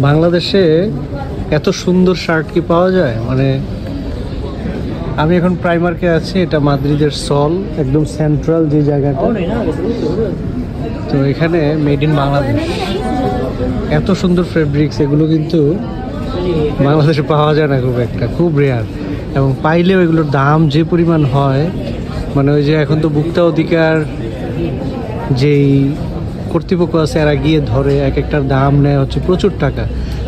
বাংলাদেশে এত সুন্দর শার্ট কি পাওয়া যায়? মানে আমি এখন প্রাইমার্কে আছি, এটা মাদ্রিদের সল, একদম সেন্ট্রাল যে জায়গাটা। তো এখানে মেড ইন বাংলাদেশ, এত সুন্দর ফেব্রিক্স, এগুলো কিন্তু বাংলাদেশে পাওয়া যায় না খুব একটা, খুব রেয়ার। এবং পাইলেও এগুলোর দাম যে পরিমাণ হয়, মানে ওই যে এখন তো ভোক্তা অধিকার যেই কর্তৃপক্ষ আছে এরা গিয়ে ধরে এক একটার দাম নেয় হচ্ছে প্রচুর টাকা।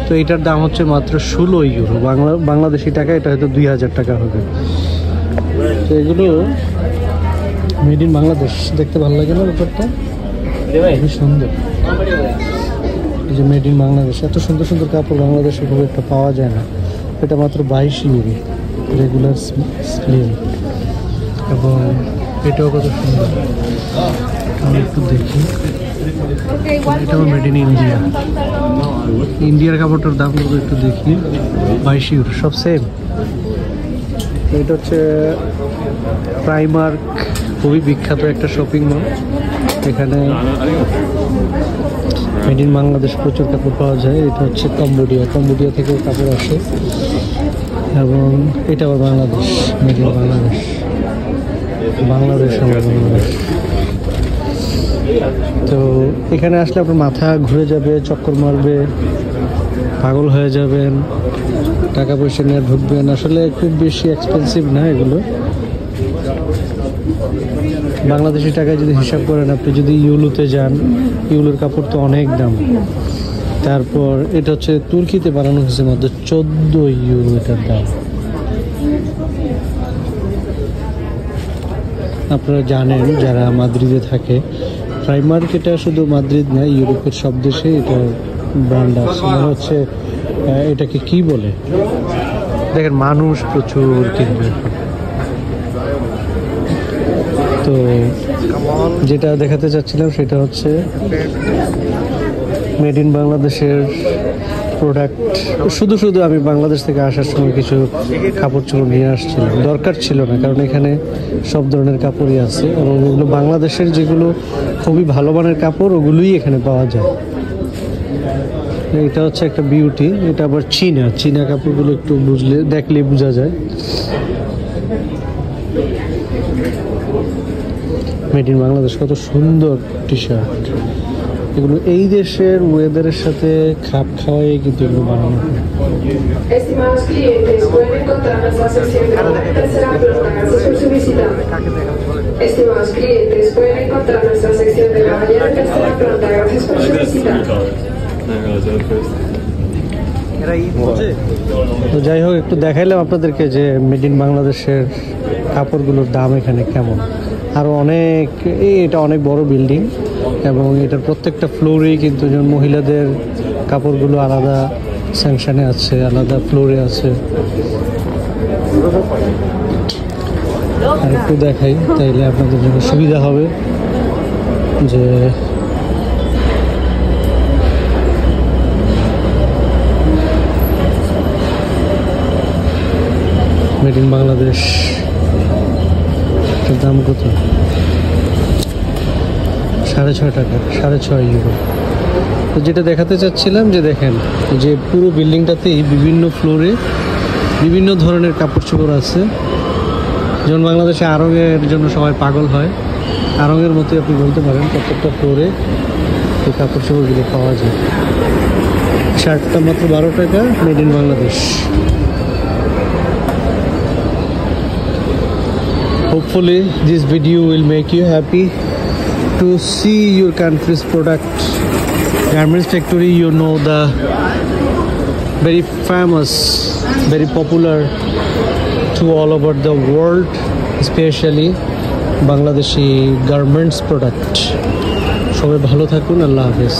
তো এটার দাম হচ্ছে মাত্র 16 ইউরো, বাংলাদেশি টাকা এটা হয়তো 2000 টাকা হবে। তো এগুলো মেড ইন বাংলাদেশ, দেখতে ভালো লাগে না ব্যাপারটা? খুবই সুন্দর। এই যে মেড ইন বাংলাদেশ, এত সুন্দর সুন্দর কাপড় বাংলাদেশে খুব একটা পাওয়া যায় না। এটা মাত্র 22 ইউরো রেগুলার স্লিম। এবং এটাও কত সুন্দর, আমি একটু দেখি। এটাও মেড ইন ইন্ডিয়া। ইন্ডিয়ার কাপড়টার দাম কত একটু দেখি, 22 ইউরো, সব সেম। এটা হচ্ছে প্রাইমার্ক, খুবই বিখ্যাত একটা শপিং মল। এখানে মেড ইন বাংলাদেশ প্রচুর কাপড় পাওয়া যায়। এটা হচ্ছে কম্বোডিয়া থেকেও কাপড় আসে। এবং এটা আবার বাংলাদেশ, মেড ইন বাংলাদেশ, বাংলাদেশ। তো এখানে আসলে আপনার মাথা ঘুরে যাবে, চক্কর মারবে, পাগল হয়ে যাবেন, টাকা পয়সা নিয়ে ঢুকবেন। আসলে খুব বেশি এক্সপেন্সিভ না এগুলো। বাংলাদেশি টাকায় যদি হিসাব করেন, আপনি যদি ইউলুতে যান, ইউলুর কাপড় তো অনেক দাম। তারপর এটা হচ্ছে তুর্কিতে বানানো হয়েছে, মাত্র 14 ইউরো এটার দাম। আপনারা জানেন যারা মাদ্রিদে থাকে, প্রাইমার্ক এটা শুধু মাদ্রিদ না, ইউরোপের সব দেশে এটা ব্র্যান্ড আছে। মানে হচ্ছে এটাকে কি বলে, দেখেন মানুষ প্রচুর কিনবে। তো যেটা দেখাতে চাচ্ছিলাম সেটা হচ্ছে মেড ইন বাংলাদেশের প্রোডাক্ট। শুধু আমি বাংলাদেশ থেকে আসার সময় কিছু কাপড় চোপড় নিয়ে আসছিলাম, দরকার ছিল না, কারণ এখানে সব ধরনের কাপড়ই আছে। এবং ওগুলো বাংলাদেশের যেগুলো খুবই ভালো মানের কাপড়, ওগুলোই এখানে পাওয়া যায়। এটা হচ্ছে একটা বিউটি। এটা আবার চীনা কাপড়গুলো একটু দেখলেই বোঝা যায়। মেড ইন বাংলাদেশ, কত সুন্দর টি শার্ট। এগুলো এই দেশের ওয়েদারের সাথে খাপ খাওয়াই কিন্তু এগুলো বানানো হয়। Estimados clientes, pueden encontrar nuestra sección de la tercera planta. Gracias por su visita. Estimados clientes, pueden encontrar nuestra sección de la tercera planta. Gracias por su visita. তো যাই হোক, একটু দেখাইলাম আপনাদেরকে যে মেড ইন বাংলাদেশের কাপড়গুলোর দাম এখানে কেমন। আরও অনেক, এটা অনেক বড় বিল্ডিং এবং এটার প্রত্যেকটা ফ্লোরেই কিন্তু যেমন মহিলাদের কাপড়গুলো আলাদা সেকশনে আছে, আলাদা ফ্লোরে আছে। আর একটু দেখাই, তাইলে আপনাদের জন্য সুবিধা হবে যে মেড ইন বাংলাদেশ দাম কত, 6.5 টাকা, 6.5 ইউরো। তো যেটা দেখাতে চাচ্ছিলাম যে দেখেন যে পুরো বিল্ডিংটাতেই বিভিন্ন ফ্লোরে বিভিন্ন ধরনের কাপড় চোপড় আছে। যেমন বাংলাদেশে আড়ংয়ের জন্য সবাই পাগল হয়, আড়ংয়ের মতোই আপনি বলতে পারেন। প্রত্যেকটা ফ্লোরে এই কাপড় চোপড়গুলো পাওয়া যায়। শার্টটা মাত্র 12 টাকা, made in Bangladesh. Hopefully this video will make you happy to see your country's product. Garments factory, you know, the very famous, very popular to all over the world, especially Bangladeshi garments product. সবাই ভালো থাকুন, আল্লাহ হাফেজ।